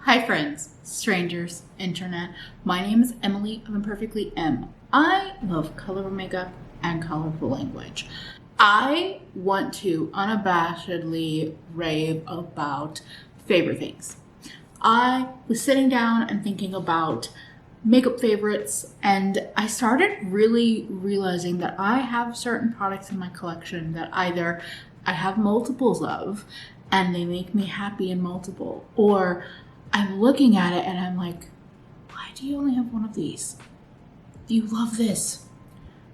Hi friends, strangers, internet. My name is Emily of Imperfectly M. I love colorful makeup and colorful language. I want to unabashedly rave about favorite things. I was sitting down and thinking about makeup favorites, and I started really realizing that I have certain products in my collection that either I have multiples of and they make me happy in multiple, or I'm looking at it and I'm like, why do you only have one of these? You love this.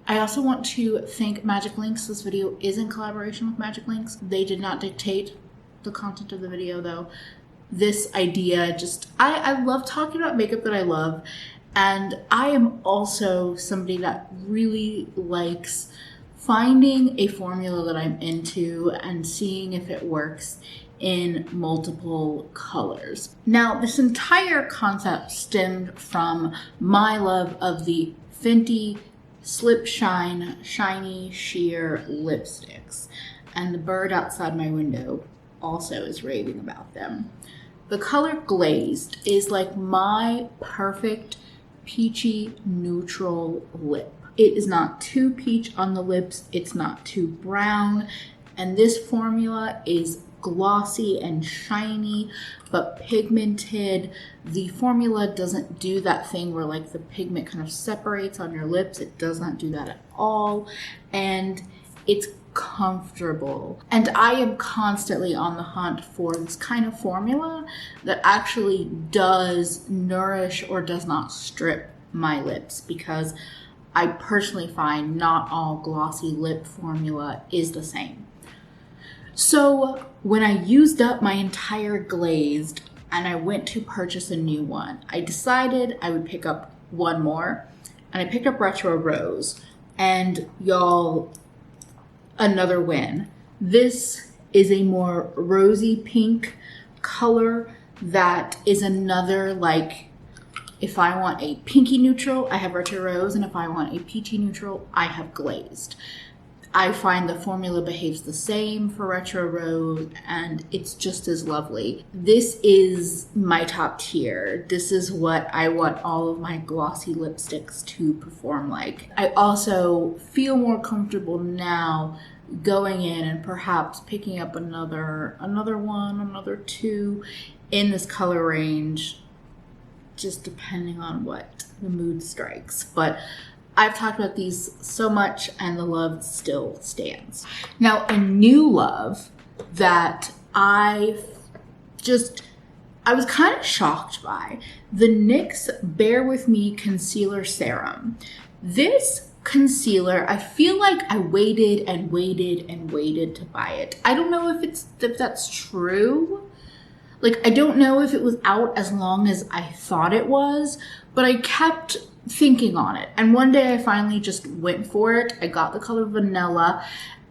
I also want to thank Magic Links. This video is in collaboration with Magic Links. They did not dictate the content of the video though. This idea I love talking about makeup that I love. And I am also somebody that really likes finding a formula that I'm into and seeing if it works in multiple colors. Now, this entire concept stemmed from my love of the Fenty Slip Shine Shiny Sheer lipsticks. And the bird outside my window also is raving about them. The color Glazed is like my perfect peachy neutral lip. It is not too peach on the lips, it's not too brown, and this formula is glossy and shiny but pigmented. The formula doesn't do that thing where like the pigment kind of separates on your lips. It does not do that at all, and it's comfortable. And I am constantly on the hunt for this kind of formula that actually does nourish or does not strip my lips, because I personally find not all glossy lip formula is the same. So when I used up my entire Glazed and I went to purchase a new one, I decided I would pick up one more, and I picked up Retro Rose. And y'all, another win. This is a more rosy pink color that is another, like, if I want a pinky neutral, I have Retro Rose, and if I want a peachy neutral, I have Glazed. I find the formula behaves the same for Retro Rose, and it's just as lovely. This is my top tier. This is what I want all of my glossy lipsticks to perform like. I also feel more comfortable now going in and perhaps picking up another two in this color range, just depending on what the mood strikes. But I've talked about these so much and the love still stands. Now, a new love that I was kind of shocked by, the NYX Bear With Me Concealer Serum. This concealer, I feel like I waited to buy it. I don't know if that's true. Like, I don't know if it was out as long as I thought it was, but I kept thinking on it. And one day I finally just went for it. I got the color Vanilla.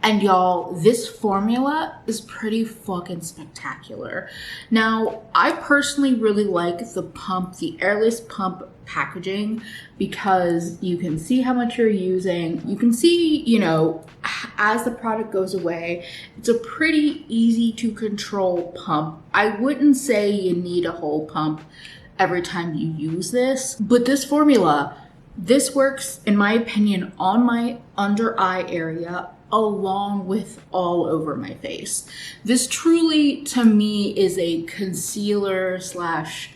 And y'all, this formula is pretty fucking spectacular. Now, I personally really like the pump, the airless pump packaging, because you can see how much you're using. You can see, as the product goes away, it's a pretty easy to control pump. I wouldn't say you need a whole pump every time you use this, but this formula, this works, in my opinion, on my under eye area along with all over my face. This truly, to me, is a concealer slash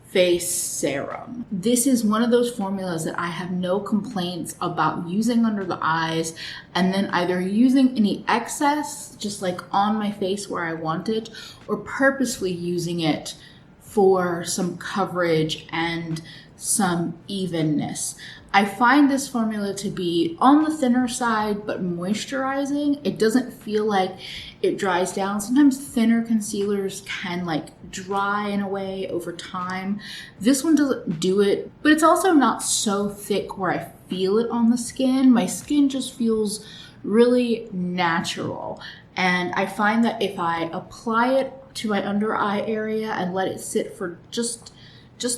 face serum. This is one of those formulas that I have no complaints about using under the eyes, and then either using any excess just like on my face where I want it, or purposely using it for some coverage and some evenness. I find this formula to be on the thinner side, but moisturizing. It doesn't feel like it dries down. Sometimes thinner concealers can like dry in a way over time. This one doesn't do it, but it's also not so thick where I feel it on the skin. My skin just feels really natural. And I find that if I apply it to my under eye area and let it sit for just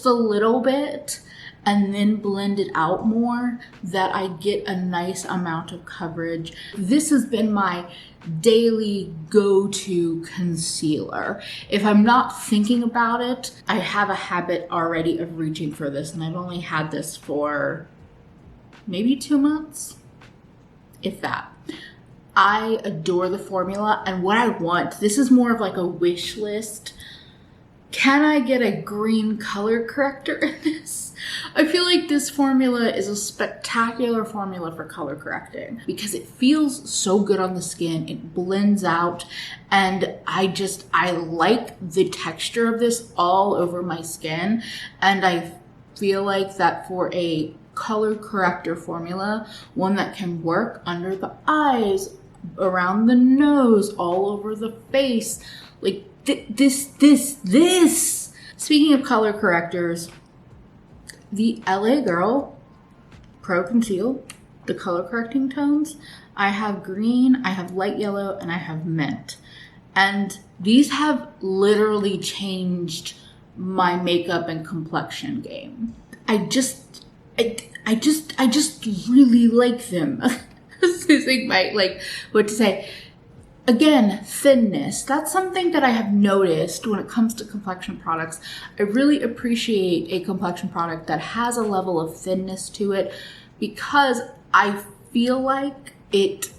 a little bit, and then blend it out more, that I get a nice amount of coverage. This has been my daily go-to concealer. If I'm not thinking about it, I have a habit already of reaching for this, and I've only had this for maybe 2 months, if that. I adore the formula, and what I want, this is more of like a wish list. Can I get a green color corrector in this? I feel like this formula is a spectacular formula for color correcting because it feels so good on the skin. It blends out, and I like the texture of this all over my skin, and I feel like that for a color corrector formula, one that can work under the eyes, around the nose, all over the face, like this. Speaking of color correctors, the LA Girl Pro Conceal, the color correcting tones, I have green, I have light yellow, and I have mint. And these have literally changed my makeup and complexion game. I just really like them. Losing my, like, what to say. Again, thinness. That's something that I have noticed when it comes to complexion products. I really appreciate a complexion product that has a level of thinness to it because I feel like it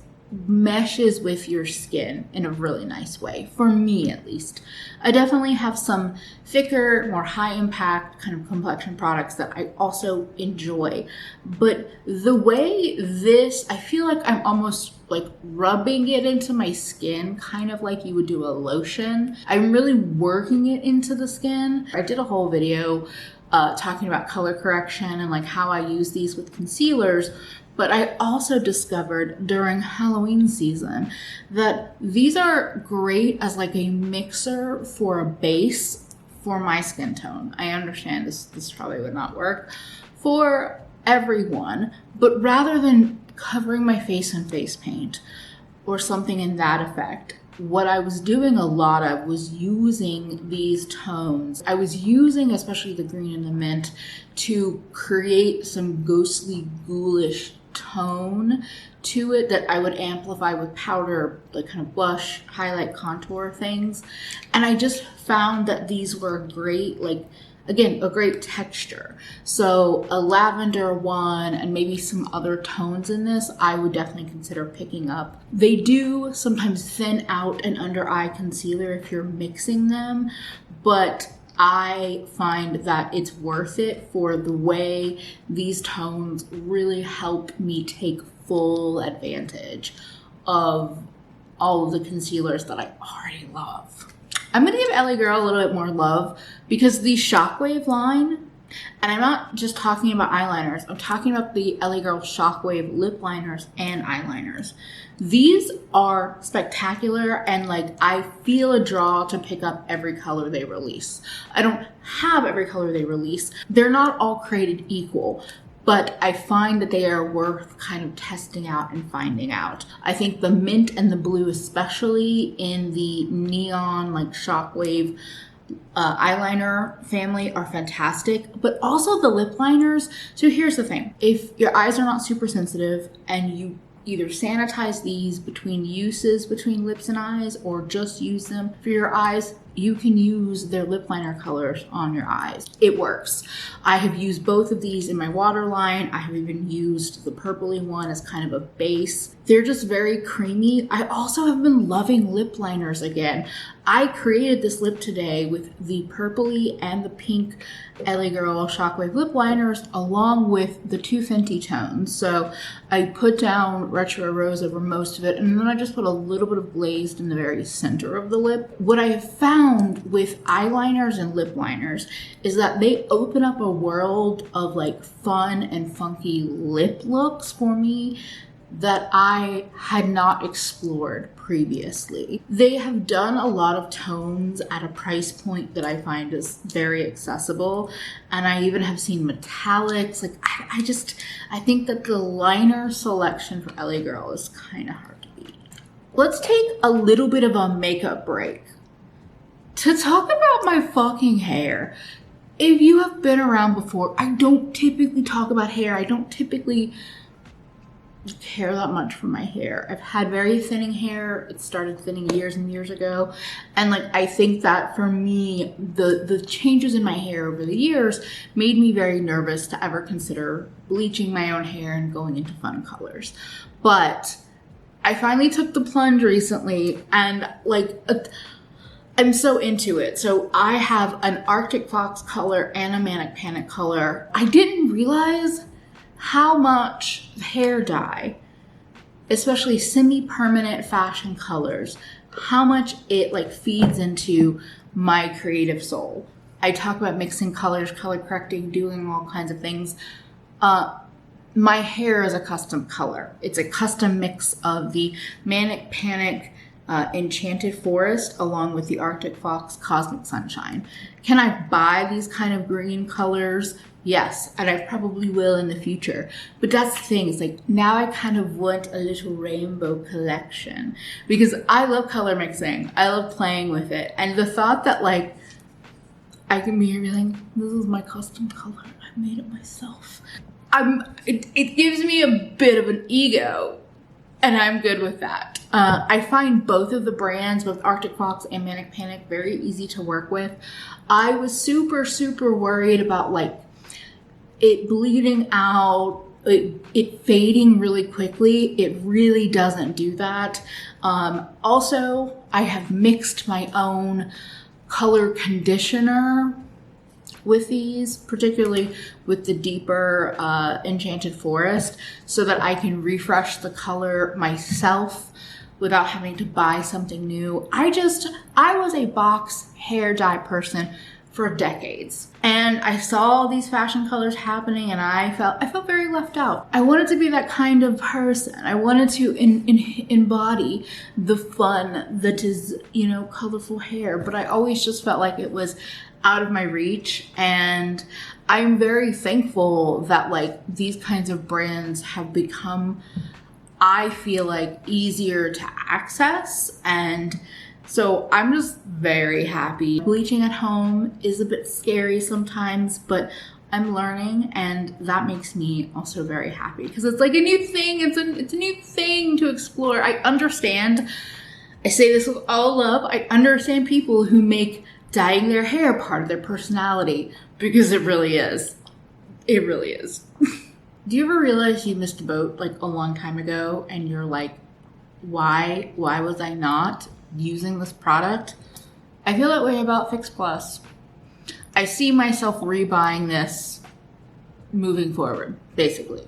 meshes with your skin in a really nice way, for me at least. I definitely have some thicker, more high impact kind of complexion products that I also enjoy, but the way this, I feel like I'm almost like rubbing it into my skin, kind of like you would do a lotion. I'm really working it into the skin. I did a whole video talking about color correction and like how I use these with concealers. But I also discovered during Halloween season that these are great as like a mixer for a base for my skin tone. I understand this probably would not work for everyone, but rather than covering my face in face paint or something in that effect, what I was doing a lot of was using these tones. I was using especially the green and the mint to create some ghostly, ghoulish tone to it that I would amplify with powder, like kind of blush, highlight, contour things. And I just found that these were great, like, again, a great texture. So a lavender one and maybe some other tones in this, I would definitely consider picking up. They do sometimes thin out an under eye concealer if you're mixing them, but I find that it's worth it for the way these tones really help me take full advantage of all of the concealers that I already love. I'm going to give LA Girl a little bit more love because the Shockwave line, and I'm not just talking about eyeliners, I'm talking about the LA Girl Shockwave lip liners and eyeliners. These are spectacular, and like I feel a draw to pick up every color they release. I don't have every color they release. They're not all created equal, but I find that they are worth kind of testing out and finding out. I think the mint and the blue, especially in the neon like Shockwave eyeliner family, are fantastic, but also the lip liners. So here's the thing. If your eyes are not super sensitive and you either sanitize these between uses between lips and eyes or just use them for your eyes, you can use their lip liner colors on your eyes. It works. I have used both of these in my waterline. I have even used the purpley one as kind of a base. They're just very creamy. I also have been loving lip liners again. I created this lip today with the purpley and the pink LA Girl Shockwave lip liners along with the two Fenty tones. So I put down Retro Rose over most of it, and then I just put a little bit of glazed in the very center of the lip. What I have found with eyeliners and lip liners is that they open up a world of like fun and funky lip looks for me that I had not explored previously. They have done a lot of tones at a price point that I find is very accessible, and I even have seen metallics. Like I think that the liner selection for LA Girl is kind of hard to beat. Let's take a little bit of a makeup break to talk about my fucking hair. if you have been around before, I don't typically talk about hair. I don't typically care that much for my hair. I've had very thinning hair. It started thinning years and years ago. And like, I think that for me, the changes in my hair over the years made me very nervous to ever consider bleaching my own hair and going into fun colors. But I finally took the plunge recently, and like, I'm so into it. So I have an Arctic Fox color and a Manic Panic color. I didn't realize how much hair dye, especially semi-permanent fashion colors, how much it like feeds into my creative soul. I talk about mixing colors, color correcting, doing all kinds of things. My hair is a custom color. It's a custom mix of the Manic Panic Enchanted Forest along with the Arctic Fox Cosmic Sunshine. Can I buy these kind of green colors? Yes, and I probably will in the future. But that's the thing, it's like now I kind of want a little rainbow collection because I love color mixing. I love playing with it. And the thought that like I can be here like, this is my custom color. I made it myself. It gives me a bit of an ego, and I'm good with that. I find both of the brands, both Arctic Fox and Manic Panic, very easy to work with. I was super, super worried about like it bleeding out, it fading really quickly. It really doesn't do that. Also, I have mixed my own color conditioner with these, particularly with the deeper Enchanted Forest, so that I can refresh the color myself without having to buy something new. I was a box hair dye person for decades, and I saw these fashion colors happening, and I felt very left out. I wanted to be that kind of person. I wanted to embody the fun that is, you know, colorful hair, but I always just felt like it was out of my reach. And I'm very thankful that like these kinds of brands have become, I feel like, easier to access. And so I'm just very happy. Bleaching at home is a bit scary sometimes, but I'm learning, and that makes me also very happy because it's like a new thing. It's a new thing to explore. I understand. I say this with all love. I understand people who make dyeing their hair part of their personality, because it really is. It really is. Do you ever realize you missed a boat like a long time ago and you're like, why was I not using this product? I feel that way about Fix Plus. I see myself rebuying this moving forward, basically.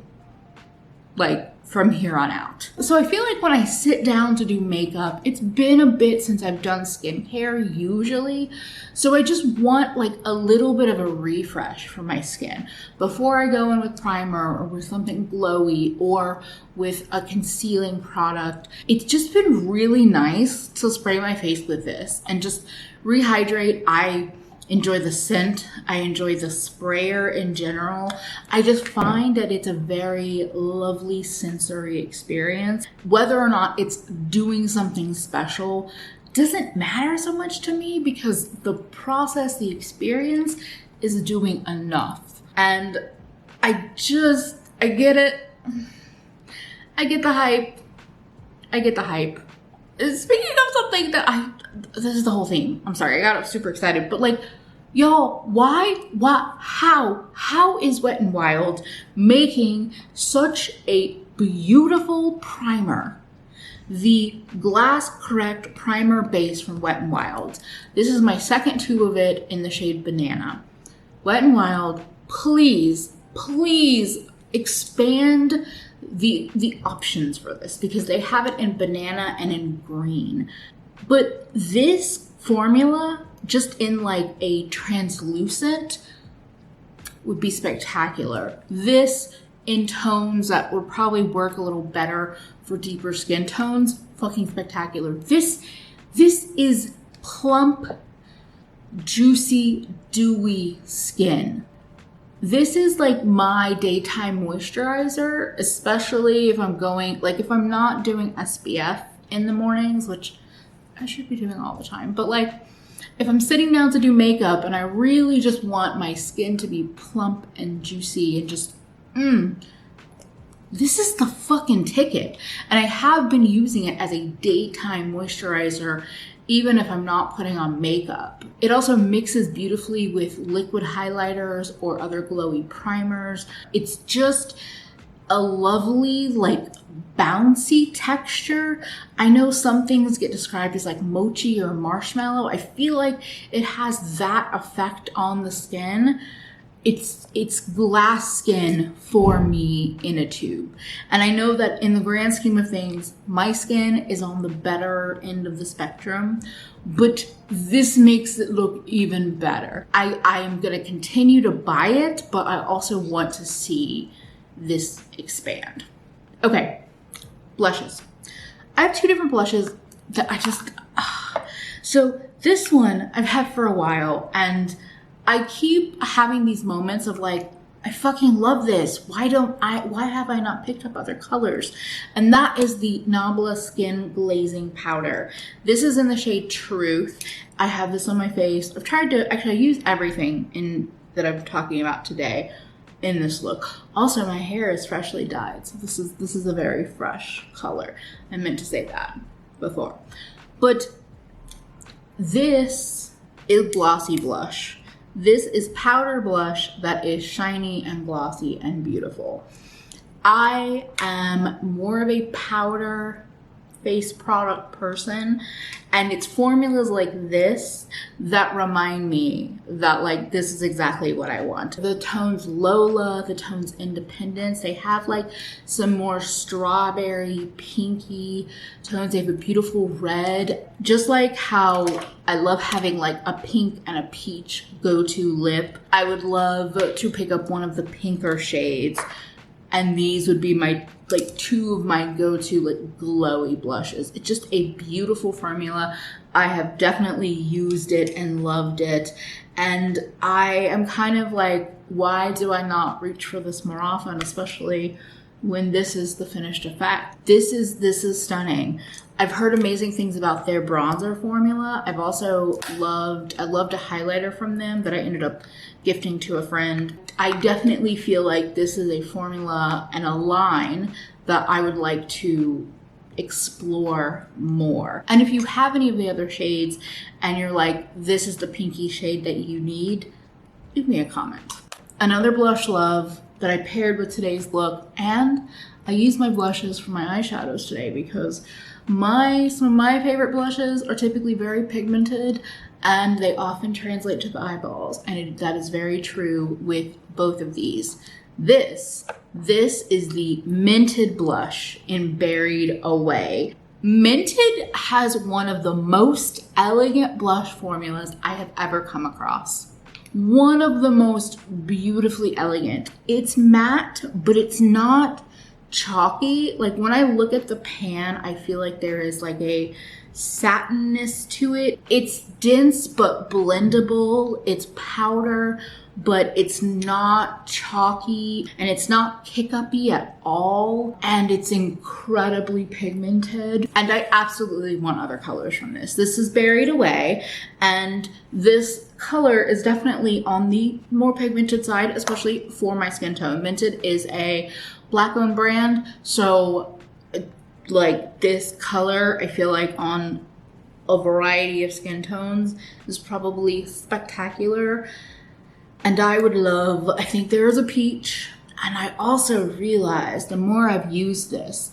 Like from here on out. So I feel like when I sit down to do makeup, it's been a bit since I've done skincare usually. So I just want like a little bit of a refresh for my skin before I go in with primer or with something glowy or with a concealing product. It's just been really nice to spray my face with this and just rehydrate. I enjoy the scent. I enjoy the sprayer in general. I just find that it's a very lovely sensory experience. Whether or not it's doing something special doesn't matter so much to me because the process, the experience is doing enough. And I get it. I get the hype. Speaking of something that this is the whole theme. I'm sorry, I got super excited, but like, y'all, how is Wet n Wild making such a beautiful primer? The Glass Correct Primer Base from Wet n Wild. This is my second tube of it in the shade Banana. Wet n Wild, please expand the options for this because they have it in banana and in green. But this formula, just in like a translucent, would be spectacular. This in tones that would probably work a little better for deeper skin tones, fucking spectacular. This is plump, juicy, dewy skin. This is like my daytime moisturizer, especially if I'm not doing SPF in the mornings, which I should be doing all the time, but like If I'm sitting down to do makeup and I really just want my skin to be plump and juicy and just, this is the fucking ticket. And I have been using it as a daytime moisturizer, even if I'm not putting on makeup. It also mixes beautifully with liquid highlighters or other glowy primers. It's just a lovely, like, bouncy texture. I know some things get described as like mochi or marshmallow. I feel like it has that effect on the skin. It's glass skin for me in a tube. And I know that in the grand scheme of things, my skin is on the better end of the spectrum, but this makes it look even better. I am gonna continue to buy it, but I also want to see this expand. Okay, blushes. I have 2 different blushes that I just, so this one I've had for a while, and I keep having these moments of like, I fucking love this. Why have I not picked up other colors? And that is the Nabla Skin Glazing Powder. This is in the shade Truth. I have this on my face. I've tried to, actually I use everything that I'm talking about today in this look. Also, my hair is freshly dyed, so this is a very fresh color. I meant to say that before. But this is glossy blush. This is powder blush that is shiny and glossy and beautiful. I am more of a powder face product person, and it's formulas like this that remind me that like this is exactly what I want. The tones Lola, the tones Independence, they have like some more strawberry pinky tones. They have a beautiful red, just like how I love having like a pink and a peach go-to lip. I would love to pick up one of the pinker shades, and these would be my like 2 of my go-to like glowy blushes. It's just a beautiful formula. I have definitely used it and loved it. And I am kind of like, why do I not reach for this more often, especially when this is the finished effect? This is stunning. I've heard amazing things about their bronzer formula. I've also loved a highlighter from them that I ended up gifting to a friend. I definitely feel like this is a formula and a line that I would like to explore more. And if you have any of the other shades and you're like, this is the pinky shade that you need, leave me a comment. Another blush love that I paired with today's look, and I use my blushes for my eyeshadows today because some of my favorite blushes are typically very pigmented and they often translate to the eyeballs, and that is very true with both of these. This is the Mented blush in Buried Away. Mented has one of the most elegant blush formulas I have ever come across. One of the most beautifully elegant. It's matte, but it's not chalky. Like when I look at the pan, I feel like there is like a satinness to it. It's dense but blendable. It's powder, but it's not chalky, and it's not kick-uppy at all, and it's incredibly pigmented. And I absolutely want other colors from this. This is Buried Away, and this color is definitely on the more pigmented side, especially for my skin tone. Mented is a Black-owned brand, so like this color, I feel like on a variety of skin tones is probably spectacular. And I would love, I think there is a peach. And I also realized the more I've used this,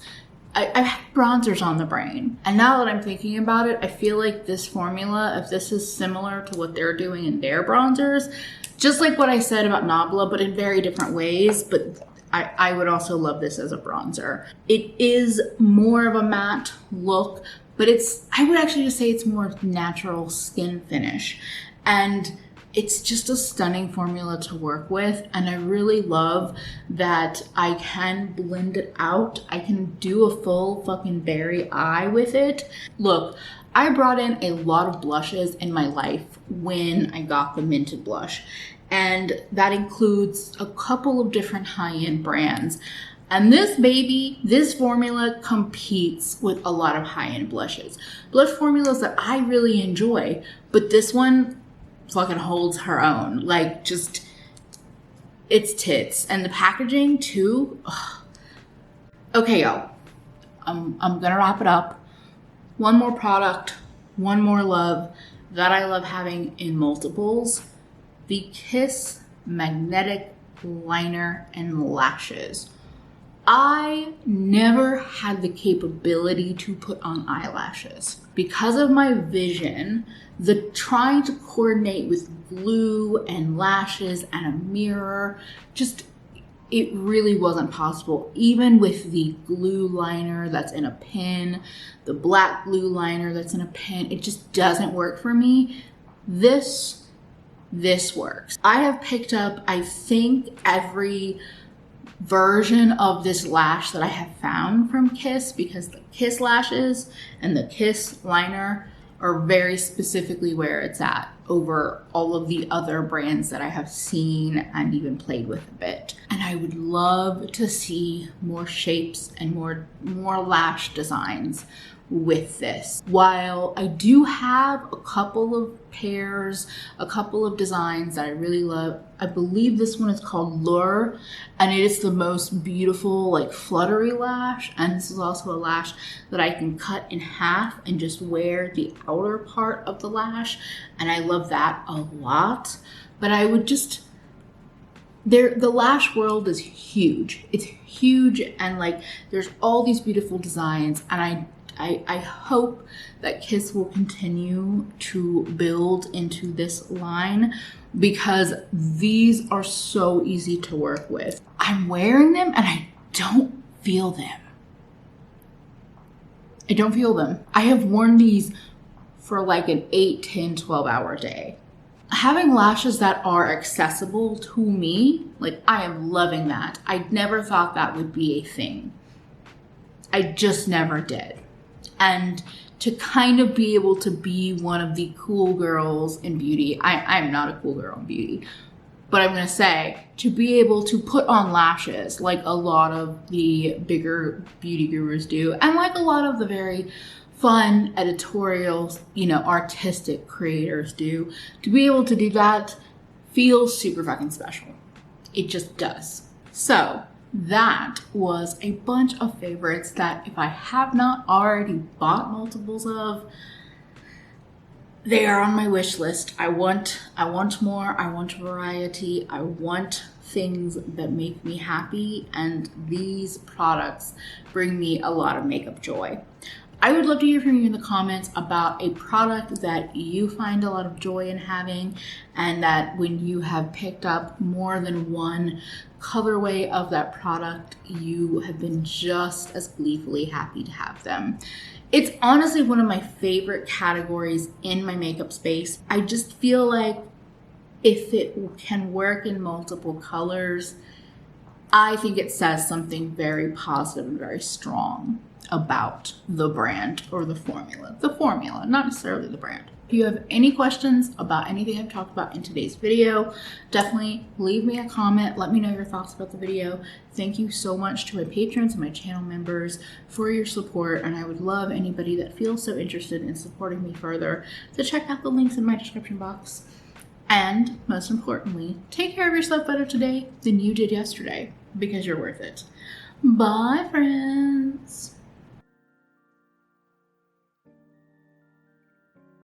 I've had bronzers on the brain. And now that I'm thinking about it, I feel like this formula, if this is similar to what they're doing in their bronzers, just like what I said about Nabla, but in very different ways, but I would also love this as a bronzer. It is more of a matte look, but I would actually just say it's more natural skin finish. And it's just a stunning formula to work with, and I really love that I can blend it out. I can do a full fucking berry eye with it. Look, I brought in a lot of blushes in my life when I got the Mented blush, and that includes a couple of different high-end brands. And this formula competes with a lot of high-end blushes. Blush formulas that I really enjoy, but this one fucking holds her own. Like, just, it's tits. And the packaging too. Ugh. Okay, y'all. I'm gonna wrap it up. One more product, one more love that I love having in multiples. The Kiss Magnetic Liner and Lashes. I never had the capability to put on eyelashes. Because of my vision, the trying to coordinate with glue and lashes and a mirror, just, it really wasn't possible. Even with the glue liner that's in a pin, the black glue liner that's in a pin, it just doesn't work for me. This works. I have picked up, I think, every version of this lash that I have found from Kiss, because the Kiss lashes and the Kiss liner are very specifically where it's at over all of the other brands that I have seen and even played with a bit. And I would love to see more shapes and more lash designs with this. While I do have a couple of pairs, a couple of designs that I really love, I believe this one is called Lure, and it is the most beautiful, like, fluttery lash. And this is also a lash that I can cut in half and just wear the outer part of the lash, and I love that a lot. But I would just, the lash world is huge. It's huge, and like, there's all these beautiful designs, and I hope that Kiss will continue to build into this line, because these are so easy to work with. I'm wearing them and I don't feel them. I don't feel them. I have worn these for like an 8, 10, 12-hour day. Having lashes that are accessible to me, like, I am loving that. I never thought that would be a thing. I just never did. And to kind of be able to be one of the cool girls in beauty, I'm not a cool girl in beauty, but I'm going to say, to be able to put on lashes like a lot of the bigger beauty gurus do, and like a lot of the very fun editorial, artistic creators do, to be able to do that feels super fucking special. It just does. So that was a bunch of favorites that, if I have not already bought multiples of, they are on my wish list. I want more. I want variety. I want things that make me happy, and these products bring me a lot of makeup joy. I would love to hear from you in the comments about a product that you find a lot of joy in having, and that when you have picked up more than one colorway of that product, you have been just as gleefully happy to have them. It's honestly one of my favorite categories in my makeup space. I just feel like if it can work in multiple colors, I think it says something very positive and very strong about the brand or the formula. The formula, not necessarily the brand. If you have any questions about anything I've talked about in today's video, definitely leave me a comment. Let me know your thoughts about the video. Thank you so much to my patrons and my channel members for your support, and I would love anybody that feels so interested in supporting me further to check out the links in my description box. And most importantly, take care of yourself better today than you did yesterday, because you're worth it. Bye, friends.